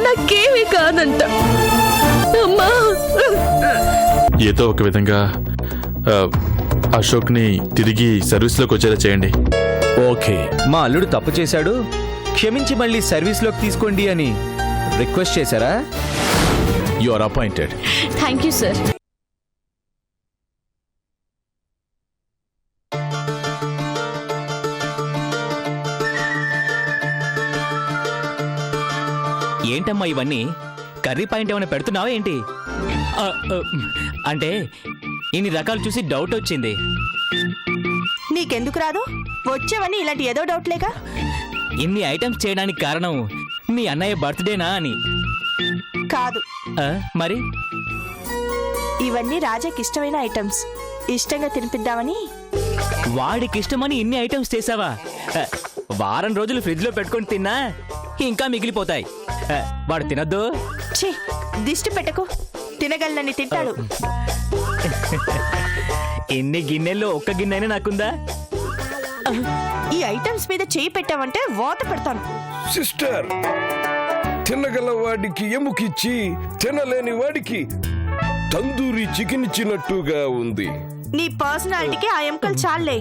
నాకేమీ కాదంట. అమ్మా, ఏదో ఒక విధంగా అశోక్ని తిరిగి సర్వీస్లోకి వచ్చేలా చేయండి. ఓకే, మా అల్లుడు తప్పు చేశాడు, క్షమించి మళ్ళీ సర్వీస్లోకి తీసుకోండి అని రిక్వెస్ట్ చేశారా? You are appointed. Thank you sir. ఏంటమ్మా ఇవన్నీ? కర్రీ పాయింట్ ఏమైనా పెడుతున్నావా ఏంటి? అంటే ఇన్ని రకాలు చూసి డౌట్ వచ్చింది. నీకెందుకు రాదు? వచ్చేవని ఇలాంటి ఏదో డౌట్లేగా. ఇన్ని ఐటమ్స్ చేయడానికి కారణం మీ అన్నయ్య బర్త్డేనా అని? కాదు. మరి ఇవన్నీ రాజాకి ఇష్టమైన ఐటమ్స్, ఇష్టంగా తినిపిద్దామని. వాడికి ఇష్టమని ఇన్ని ఐటమ్స్ చేసావా? వారం రోజులు ఫ్రిడ్జ్ లో పెట్టుకొని తిన్నా ఇంకా మిగిలిపోతాయి. వాడు తినద్దు. ఛీ, దిష్టి పెట్టకు. తినగలనని తింటాడు. ఎన్ని గిన్నెల్లో ఒక్క గిన్నె అయినా నాకుందా? ఈ ఐటమ్స్ మీద చేయి పెట్టావంటే వాత పెడతాను. సిస్టర్, తినగల వాడికి ఎముకిచ్చి తినలేని వాడికి తందూరి చికెన్ ఇచ్చినట్టుగా ఉంది. నీ పర్సనాలిటీకి ఆ ఎముకలు చాలే.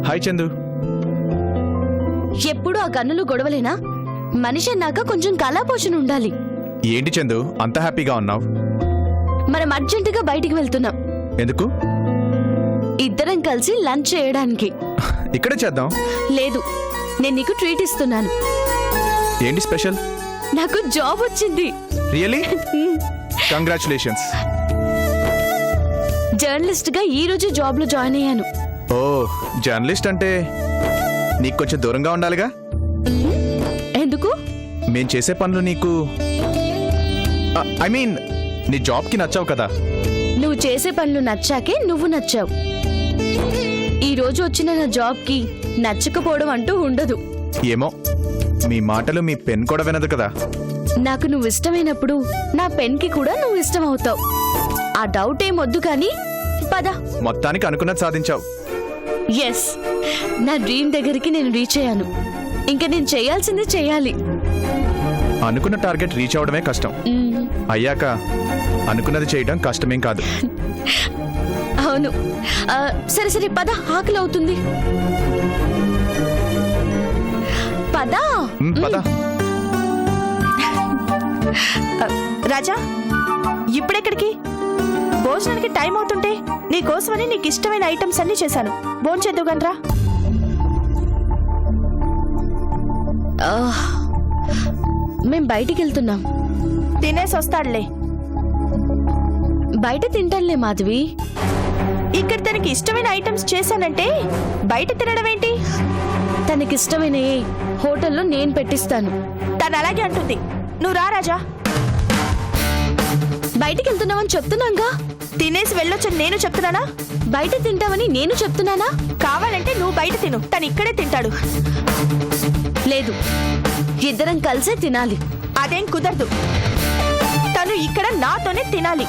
హాయ్ చందు. ఎప్పుడు ఆ గన్నులు గొడవలేనా? మనిషి అన్నాక కొంచెం కళాపోషణ ఉండాలి. ఏంటి చందు అంత హ్యాపీగా ఉన్నావు? మనం అర్జెంటుగా బయటికి వెళ్తున్నాం. ఎందుకు? ఇద్దరం కలిసి లంచ్ చేయడానికి. ఇక్కడే చేద్దాం. లేదు, నేను నీకు ట్రీట్ ఇస్తున్నాను. ఏంటి స్పెషల్? నాకు జాబ్ వచ్చింది. రియలీ? కంగ్రాచులేషన్స్. జర్నలిస్ట్ గా ఈ రోజు జాబ్ లో జాయిన్ అయ్యాను. ఓ, జర్నలిస్ట్ అంటే నీకు కొంచెం దూరంగా ఉండాలిగా. ఎందుకు? మేం చేసే పనులు నీకు ఐ మీన్ నీ జాబ్ కి నచ్చావు కదా. నువ్వు చేసే పనులు నచ్చాకే నువ్వు నచ్చావు. ఈ రోజు వచ్చిన నా జాబ్ కి నచ్చకపోవడం అంటూ ఉండదు. ఏమో, మీ మాటలు మీ పెన్ కూడా వినదు కదా. నాకు నువ్వు ఇష్టమైనప్పుడు నా పెన్ కి కూడా నువ్వు ఇష్టం అవుతావు. ఆ డౌట్ ఏమొద్దు కానీ పద. మొత్తానికి అనుకున్నది సాధించావు. ఎస్, నా డ్రీమ్ దగ్గరికి నేను రీచ్ అయ్యాను. ఇంకా నేను చేయాల్సింది చేయాలి. అనుకున్న టార్గెట్ రీచ్ అవడమే కష్టం. అయ్యాక అనుకున్నది చేయడం కష్టమేం కాదు. అవును. సరే సరే పద, ఆకలి అవుతుంది. పద. పద. రాజా, ఇప్పుడెక్కడికి? భోజనానికి టైం అవుతుంటే నీకోసమని నీకు ఇష్టమైన ఐటమ్స్ అన్ని చేశాను. భోంచేద్దు గనరా. మేం బయటికి వెళ్తున్నాం. తినేసి వస్తాడులే. బయట తింటానులే మాధవి. ఇక్కడ తనకి ఇష్టమైన ఐటమ్స్ చేశానంటే బయట తినడం ఏంటి? తనకిష్టమైన హోటల్లో నేను పెట్టిస్తాను. తను అలాగే అంటుంది. నువ్వు రా రాజా. బయటికి వెళ్తున్నావని చెప్తున్నాగా. తినేసి వెళ్ళొచ్చని నేను చెప్తున్నానా? బయట తింటావని నేను చెప్తున్నానా? కావాలంటే నువ్వు బయట తిను, తను ఇక్కడే తింటాడు. లేదు, ఇద్దరం కలిసే తినాలి. అదేం కుదరదు. తను ఇక్కడ నాతోనే తినాలి.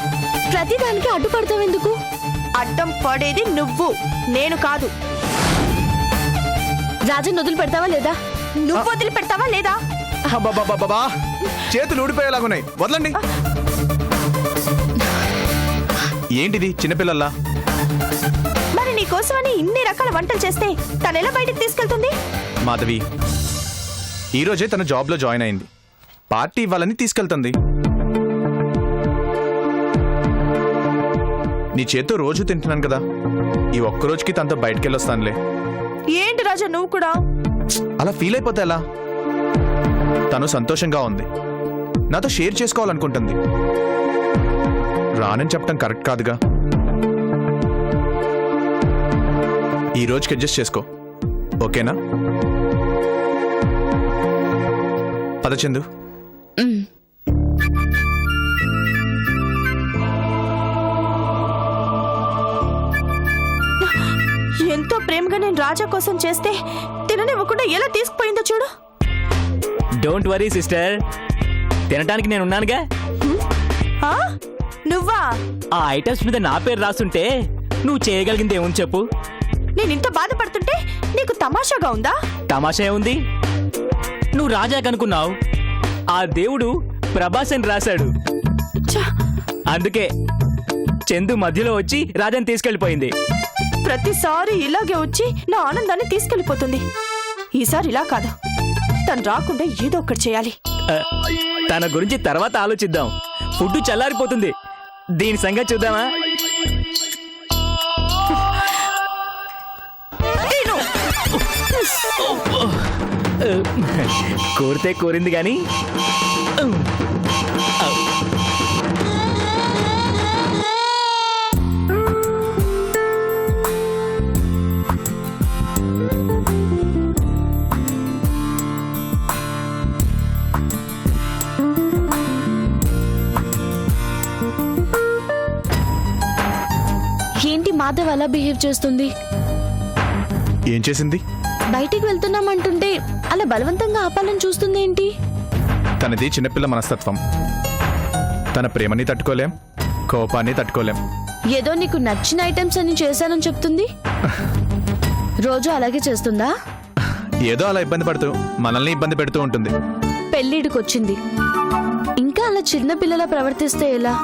ప్రతిదానికి అడ్డుపడతావెందుకు? అడ్డం పడేది నువ్వు, నేను కాదు. రాజన్ వదిలి పెడతావా లేదా? నువ్వు వదిలి పెడతావా లేదా? చేతులు ఊడిపోయేలాగున్నాయి, వదలండి. ఏంటిది చిన్నపిల్లల్లా? మరి నీకోసమని ఇన్ని రకాల వంటలు చేస్తే తనెలా బయటికి తీసుకెళ్తుంది? మాధవి, ఈరోజే తన జాబ్ లో జాయిన్ అయింది. పార్టీ ఇవ్వాలని తీసుకెళ్తుంది. నీ చేత్తో రోజు తింటున్నాను కదా, ఈ ఒక్కరోజుకి తనతో బయటికి వెళ్ళొస్తానులే. ఏంటి రాజా నువ్వు కూడా అలా ఫీల్ అయిపోతే ఎలా? తను సంతోషంగా ఉంది, నాతో షేర్ చేసుకోవాలనుకుంటుంది. రానని చెప్పడం కరెక్ట్ కాదుగా. ఈ రోజుకి అడ్జస్ట్ చేసుకో, ఓకేనా? పద చందు. ఎంతో ప్రేమగా నేను రాజా కోసం చేస్తే తిననివ్వకుండా ఎలా తీసుకుపోయిందో చూడు. డోంట్ వరీ సిస్టర్, తినటానికి నేను ఉన్నానుగా. ఆ? నువ్వా? ఆ ఐటమ్స్ మీద నా పేరు రాస్తుంటే నువ్వు చేయగలిగింది ఏముంది చెప్పు? నేను ఇంత బాధపడుతుంటే నీకు తమాషాగా ఉందా? తమాషా ఏముంది? నువ్వు రాజా కనుకున్నావు, ఆ దేవుడు ప్రభాస్ అని రాశాడు. ఛ! అందుకే చందు మధ్యలో వచ్చి రాజాని తీసుకెళ్లిపోయింది. ప్రతిసారి ఇలాగే వచ్చి నా ఆనందాన్ని తీసుకెళ్లిపోతుంది. ఈసారి ఇలా కాదు, తను రాకుండా ఏదో ఒకటి చేయాలి. ఆ, తన గురించి తర్వాత ఆలోచిద్దాం. ఫుడ్ చల్లారిపోతుంది, దీని సంగతి చూద్దామా? కోరితే కోరింది గాని ఏంటి మాధవ్ అలా బిహేవ్ చేస్తుంది? ఏం చేసింది? బయటికి వెళ్తున్నామంటుంటే అలా బలవంతంగా ఆపాలని చూస్తుంది ఏంటి? తనది చిన్నపిల్ల మనస్తత్వం. తన ప్రేమని తట్టుకోలేం, కోపాన్ని తట్టుకోలేం. ఏదో నీకు నచ్చిన ఐటమ్స్ అని చేశానని చెప్తుంది. రోజు అలాగే చేస్తుందా? ఏదో అలా ఇబ్బంది పడుతూ మనల్ని ఇబ్బంది పెడుతూ ఉంటుంది. పెళ్ళిడికొచ్చింది, ఇంకా అలా చిన్న పిల్లలా ప్రవర్తిస్తే ఎలా?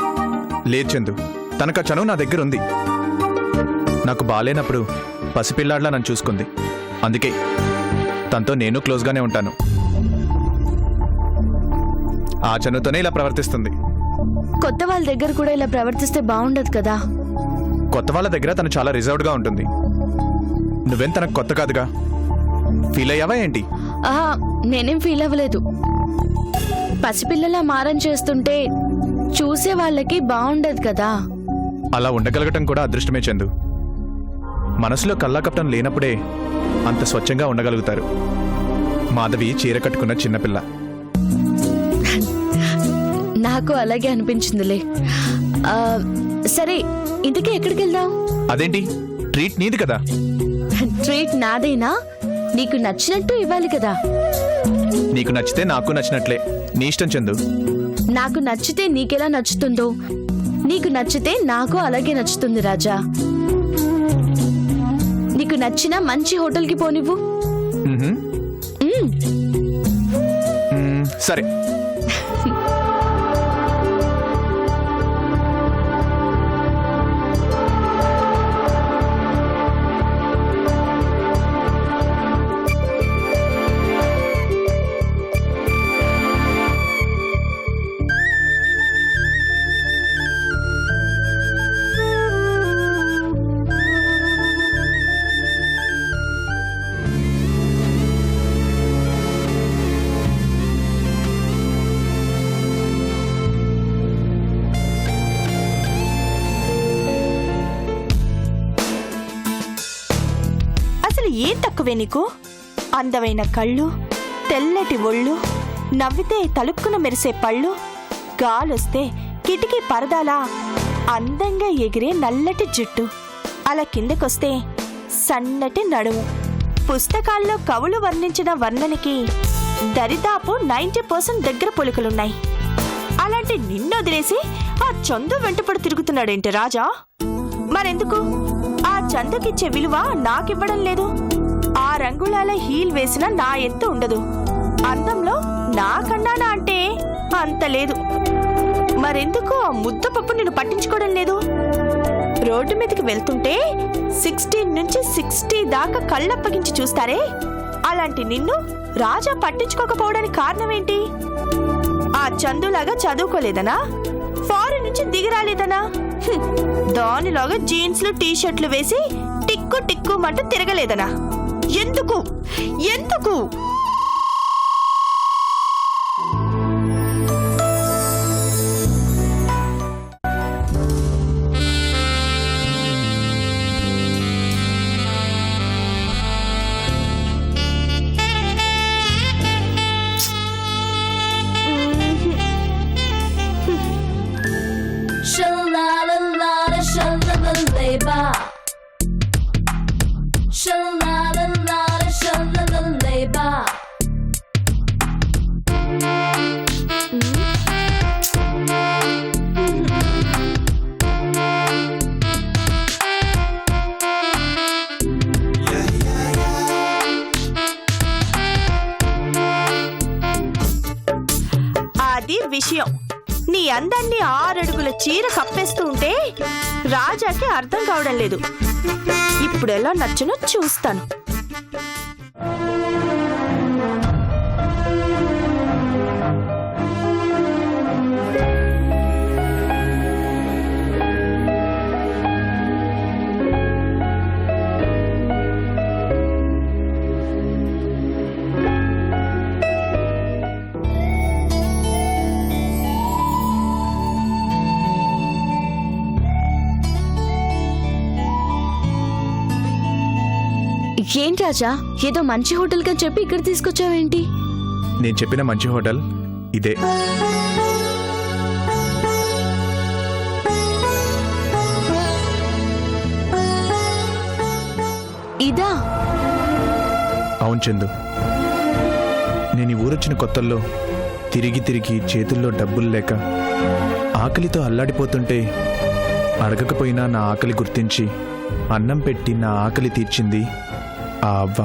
లేదు చందు, తనకు ఆ చనువు నా దగ్గర ఉంది. నాకు బాలేనప్పుడు పసిపిల్లాడ్లా నన్ను చూసుకుంది. అందుకే తనతో నేను క్లోజ్గానే ఉంటాను. ఆ చనువుతోనే ఇలా ప్రవర్తిస్తుంది. కొత్త వాళ్ళ దగ్గర కూడా ఇలా ప్రవర్తిస్తే బాగుండదు కదా. కొత్త వాళ్ళ దగ్గర తను చాలా రిజర్వ్డ్గా ఉంటుంది. నువ్వేం తనకు కొత్త కాదుగా. ఫీల్ అయ్యావా ఏంటి? ఆహా, నేనేం ఫీల్ అవ్వలేదు. పసిపిల్లలా మారం చేస్తుంటే చూసే వాళ్ళకి బాగుండదు కదా. అలా ఉండగలగటం కూడా అదృష్టమే చందు. మనసులో కల్లాకపటం లేనప్పుడే అంత స్వచ్ఛంగా ఉండగలుగుతారు. మాధవి చీర కట్టుకున్న చిన్నపిల్ల. నాకు అలాగే అనిపించిందిలే. సరే, ఇంతకీ ఎక్కడికి వెళ్దాం? అదేంటి, ట్రీట్ నీది కదా. ట్రీట్ నాదేనా? నీకు నచ్చినట్టు ఇవ్వాలి కదా. నీకు నచ్చితే నాకు నచ్చినట్లే. నీ ఇష్టం చందు. నాకు నచ్చితే నీకెలా నచ్చుతుందో, నీకు నచ్చితే నాకు అలాగే నచ్చుతుంది రాజా. నీకు నచ్చిన మంచి హోటల్కి పోనివ్వు. మ్మ్హ్మ్. సరే. ఏం తక్కువే నీకు? అందమైన కళ్ళు, తెల్లటి ఒళ్ళు, నవ్వితే తలుక్కున మెరిసే పళ్ళు, గాలొస్తే కిటికీ పరదాలా అందంగా ఎగిరే నల్లటి జుట్టు, అలా కిందకొస్తే సన్నటి నడుము. పుస్తకాల్లో కవులు వర్ణించిన వర్ణనికి దరిదాపు 90% దగ్గర పోలికలున్నాయి. అలాంటి నిన్నొదిలేసి ఆ చందు వెంటపడి తిరుగుతున్నాడేంటి రాజా? మరెందుకు ఆ చందుకిచ్చే విలువ నాకివ్వడం లేదు? ఆ రంగులాల హీల్ వేసిన నా ఎత్తు ఉండదు. అందంలో నాకన్నానా అంటే అంత లేదు. మరెందుకు ఆ ముద్దపప్పు నిన్ను పట్టించుకోవడం లేదు? రోడ్డు మీదకి వెళ్తుంటే 16 నుంచి 60 దాకా కళ్ళప్పగించి చూస్తారే, అలాంటి నిన్ను రాజా పట్టించుకోకపోవడానికి కారణమేంటి? ఆ చందులాగా చదువుకోలేదనా? ఫారెన్ నుంచి దిగిరాలేదనా? దానిలాగా జీన్స్లు టీషర్ట్లు వేసి టిక్కు టిక్కు మంట తిరగలేదనా? ఎందుకు ఎందుకు? Sha-la-la-la-la-sha-la-la-la-la-ba విషయం. నీ అందాన్ని 6 అడుగుల చీర కప్పేస్తూ ఉంటే రాజాకి అర్థం కావడం లేదు. ఇప్పుడు ఎలా నచ్చునో చూస్తాను. ఏంటి రాజా, ఏదో మంచి హోటల్ కని చెప్పి ఇక్కడ తీసుకొచ్చావేంటి? నేను చెప్పిన మంచి హోటల్ ఇదే. ఇదా? అవును చందు, నేను ఈ ఊరొచ్చిన కొత్తల్లో తిరిగి తిరిగి చేతుల్లో డబ్బులు లేక ఆకలితో అల్లాడిపోతుంటే అడగకపోయినా నా ఆకలి గుర్తించి అన్నం పెట్టి నా ఆకలి తీర్చింది ఆ అవ్వ.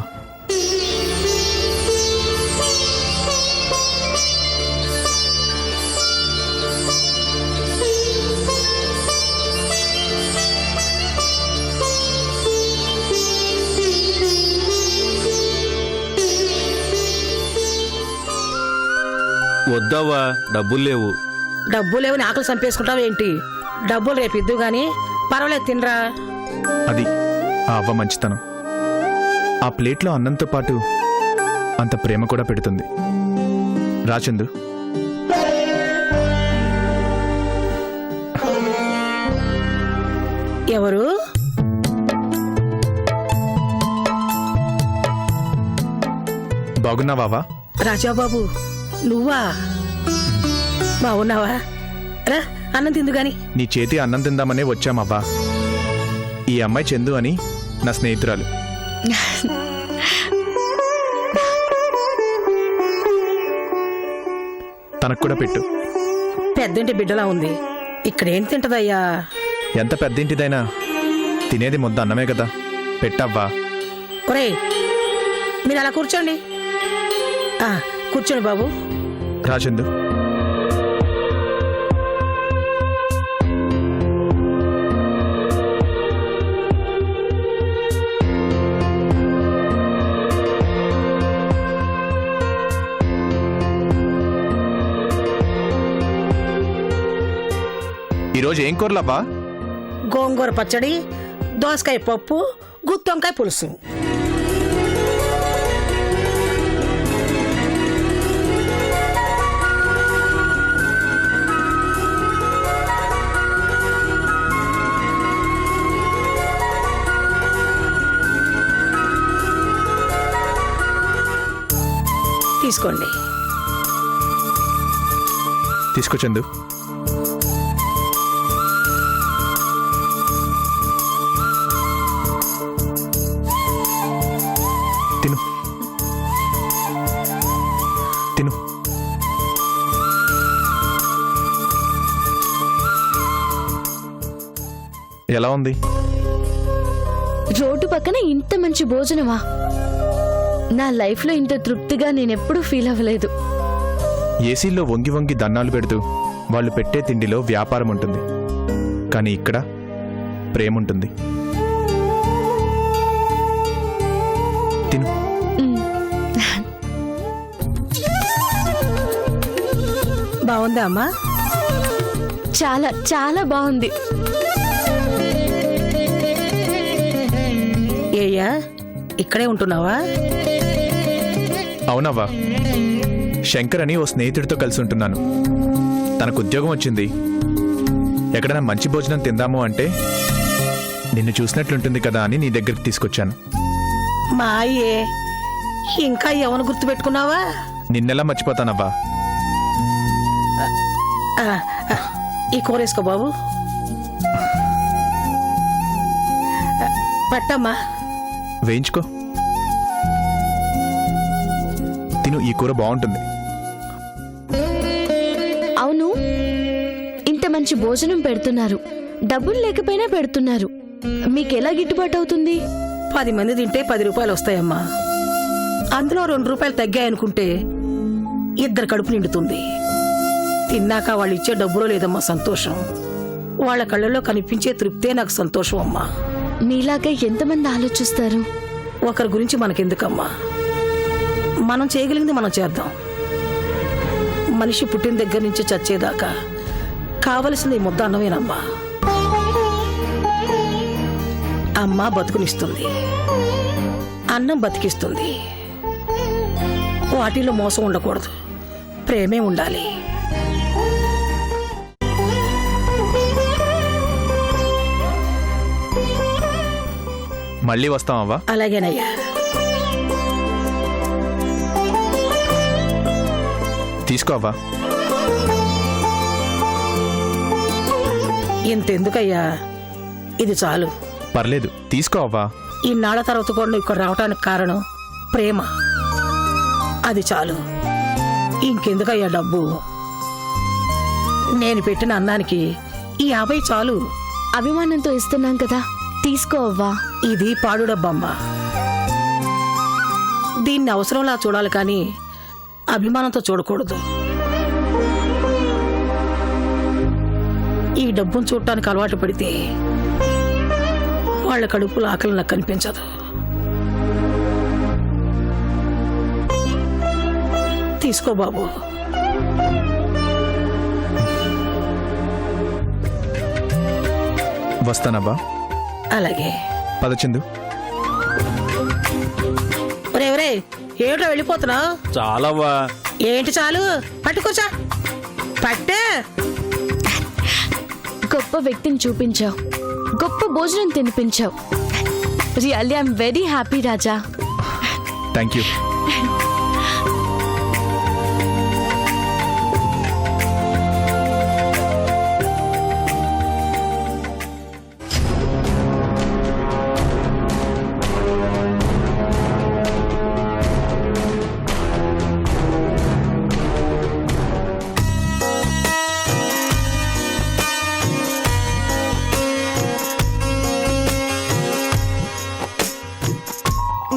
వద్దావా, డబ్బులు లేవు. డబ్బు లేవని ఆకలి చంపేసుకుంటావు ఏంటి? డబ్బులు రేపు ఇద్దు గాని పర్వాలేదు తినరా. అది ఆ అవ్వ మంచితనం. ఆ ప్లేట్లో అన్నంతో పాటు అంత ప్రేమ కూడా పెడుతుంది. రాచందు, ఎవరు? బాగున్నావా? రాజాబాబు నువ్వా? బాగున్నావా? రా అన్నం తిందు గాని. నీ చేతి అన్నం తిందామనే వచ్చామవ్వా. ఈ అమ్మాయి చందు అని నా స్నేహితురాలు. తనకు కూడా పెట్టు. పెద్దంటి బిడ్డలా ఉంది. ఇక్కడేం తింటదయ్యా? ఎంత పెద్దింటిదైనా తినేది ముద్ద అన్నమే కదా, పెట్టవ్వా. ఒరేయ్ మీరు అలా కూర్చోండి. కూర్చోండి బాబు. రాచందు, ఈరోజు ఏం కూరలవ్వా? గోంగూర పచ్చడి, దోసకాయ పప్పు, గుత్తొంకాయ పులుసు. తీసుకోండి. తీసుకో చందు. తిను తిను. ఎలా ఉంది? రోడ్డు పక్కన ఇంత మంచి భోజనమా? నా లైఫ్లో ఇంత తృప్తిగా నేనెప్పుడూ ఫీల్ అవ్వలేదు. ఏసీల్లో వంగి వంగి దన్నాలు పెడుతూ వాళ్ళు పెట్టే తిండిలో వ్యాపారం ఉంటుంది, కానీ ఇక్కడ ప్రేమ ఉంటుంది. తిను. బాగుందా అమ్మా? చాలా చాలా బాగుంది. ఏయ్యా ఇక్కడే ఉంటున్నావా? అవునవ్వా, శంకర్ అని ఓ స్నేహితుడితో కలిసి ఉంటున్నాను. తనకు ఉద్యోగం వచ్చింది. ఎక్కడైనా మంచి భోజనం తిందాము అంటే నిన్ను చూసినట్లుంటుంది కదా అని నీ దగ్గరికి తీసుకొచ్చాను. మా అయ్యే, ఇంకా ఎవరు గుర్తు పెట్టుకున్నావా? నిన్నెలా మర్చిపోతానవ్వా. ఈ కూర వేసుకో బాబు. పట్టమ్మా. వేయించుకో. తిను, ఈ కూర బాగుంటుంది. అవును, ఇంత మంచి భోజనం పెడుతున్నారు, డబ్బులు లేకపోయినా పెడుతున్నారు. మీకెలా గిట్టుబాటు అవుతుంది? 10 మంది తింటే 10 రూపాయలు వస్తాయమ్మా. అందులో 2 రూపాయలు తగ్గాయనుకుంటే 2 కడుపు నిండుతుంది. తిన్నాక వాళ్ళు ఇచ్చే డబ్బులో లేదమ్మా సంతోషం. వాళ్ళ కళ్ళల్లో కనిపించే తృప్తే నాకు సంతోషం అమ్మా. నీలాగా ఎంతమంది ఆలోచిస్తారు? ఒకరి గురించి మనకెందుకమ్మా, మనం చేయగలిగింది మనం చేద్దాం. మనిషి పుట్టిన దగ్గర నుంచి చచ్చేదాకా కావలసింది ఈ ముద్ద అన్నమేనమ్మా. అమ్మ బతుకునిస్తుంది, అన్నం బతికిస్తుంది. వాటిలో మోసం ఉండకూడదు, ప్రేమే ఉండాలి. మళ్ళీ వస్తామవ్వా. అలాగేనయ్యా. తీసుకో అవ్వా. ఇంతెందుకయ్యా, ఇది చాలు. పర్లేదు, తీసుకో అవ్వా. ఇన్నాళ్ల తర్వాత కూడా నువ్వు ఇక్కడ రావటానికి కారణం ప్రేమ. అది చాలు, ఇంకెందుకయ్యా డబ్బు. నేను పెట్టిన అన్నానికి ఈ 50 చాలు. అభిమానంతో ఇస్తున్నాం కదా, తీసుకో అవ్వా. ఇది పాడు డబ్బమ్మా. దీన్ని అవసరంలా చూడాలి కానీ అభిమానంతో చూడకూడదు. ఈ డబ్బును చూడటానికి అలవాటు పడితే వాళ్ళ కడుపులో ఆకలి నాకు కనిపించదు. తీసుకో బాబు. వస్తానవ్వా. అలాగే. పదచిందు. ఒరే ఏమిటో వెళ్ళిపోతున్నా? చాలవ్వా. ఏంటి చాలు? పట్టుకోచా పట్టే. గొప్ప వ్యక్తిని చూపించావు, గొప్ప భోజనం తినిపించావు. Really I'm very happy Raja. Thank you.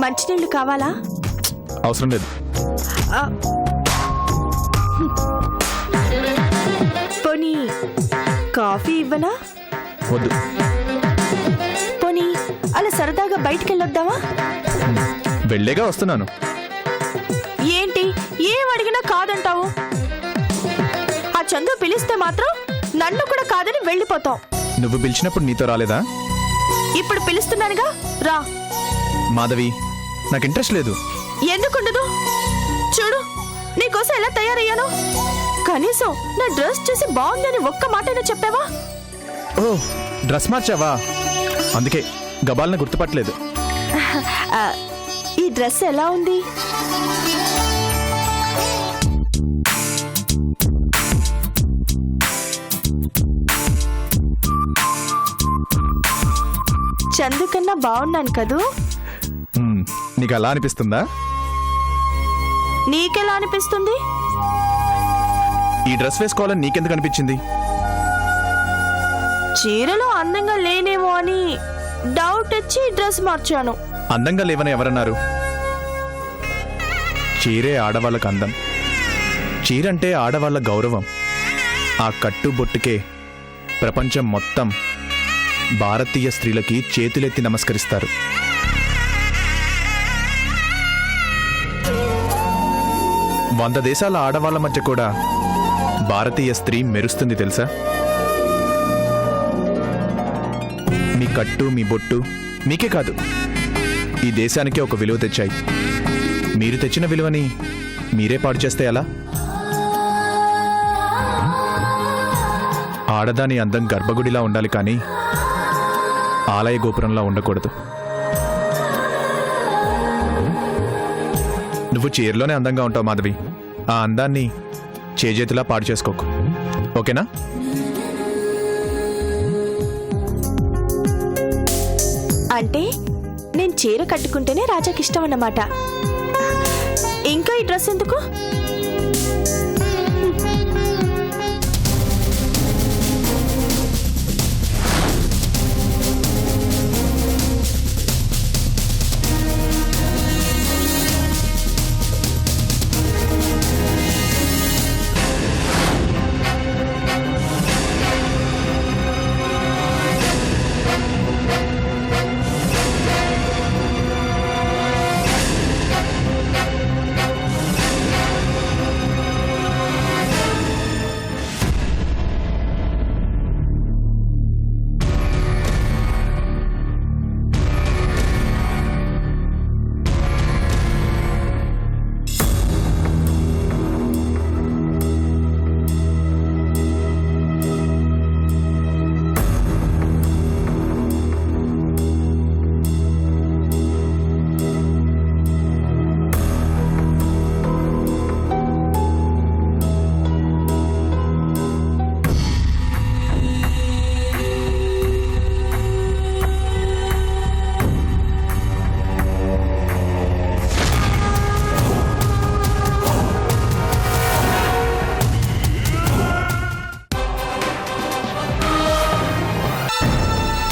మంచినీళ్ళు కావాలా? అవసరం లేదు. పోనీ కాఫీ ఇవ్వనా? వద్దు. పోనీ అలా సరదాగా బయటికి వెళ్ళొద్దామా? వెళ్ళేగా వస్తున్నాను. ఏంటి ఏం అడిగినా కాదంటావు? ఆ చందు పిలిస్తే మాత్రం నన్ను కూడా కాదని వెళ్ళిపోతావు. నువ్వు పిలిచినప్పుడు నీతో రాలేదా? ఇప్పుడు పిలుస్తున్నానుగా, రా. మాధవి, నాకు ఇంట్రెస్ట్ లేదు. ఎందుకుండదు? చూడు నీకోసం ఎలా తయారయ్యాను. కనీసం నా డ్రెస్ చూసి బాగుందని ఒక్క మాటైనా చెప్పావా? ఓ, డ్రెస్ మార్చావా? అందుకే గబాల్ని గుర్తుపట్టలేదు. ఈ డ్రెస్ ఎలా ఉంది? చందు కన్నా బాగున్నాను కదూ? నీకు అలా అనిపిస్తుందా? నీకెలా అనిపిస్తుంది? ఈ డ్రెస్ వేసుకోవాలని నీకెందుకు అనిపించింది? చీరలో అందంగా లేనేమో అని డౌట్ వచ్చి డ్రెస్ మార్చాను. అందంగా లేవని ఎవరన్నారు? చీరే ఆడవాళ్ళకు అందం. చీరంటే ఆడవాళ్ళ గౌరవం. ఆ కట్టుబొట్టుకే ప్రపంచం మొత్తం భారతీయ స్త్రీలకి చేతులెత్తి నమస్కరిస్తారు. వంద దేశాల ఆడవాళ్ళ మధ్య కూడా భారతీయ స్త్రీ మెరుస్తుంది తెలుసా? మీ కట్టు, మీ బొట్టు మీకే కాదు, ఈ దేశానికే ఒక విలువ తెచ్చాయి. మీరు తెచ్చిన విలువని మీరే పాడు చేస్తే ఎలా? ఆడదాని అందం గర్భగుడిలా ఉండాలి కానీ ఆలయ గోపురంలా ఉండకూడదు. నువ్వు చీరలోనే అందంగా ఉంటావు మాధవి. ఆ అందాన్ని చేజేతులా పాడు చేసుకోకు, ఓకేనా? అంటే నేను చీర కట్టుకుంటేనే రాజాకి ఇష్టం అన్నమాట. ఇంకా ఈ డ్రెస్ ఎందుకు?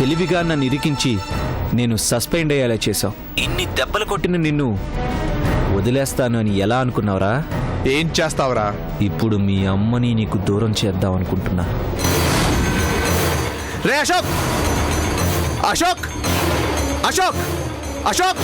తెలివిగా నన్ను ఇరికించి నేను సస్పెండ్ అయ్యేలా చేశావు. ఇన్ని దెబ్బలు కొట్టిన నిన్ను వదిలేస్తాను అని ఎలా అనుకున్నావురా? ఏం చేస్తావురా? ఇప్పుడు మీ అమ్మని నీకు దూరం చేద్దాం అనుకుంటున్నా. రే అశోక్! అశోక్! అశోక్! అశోక్!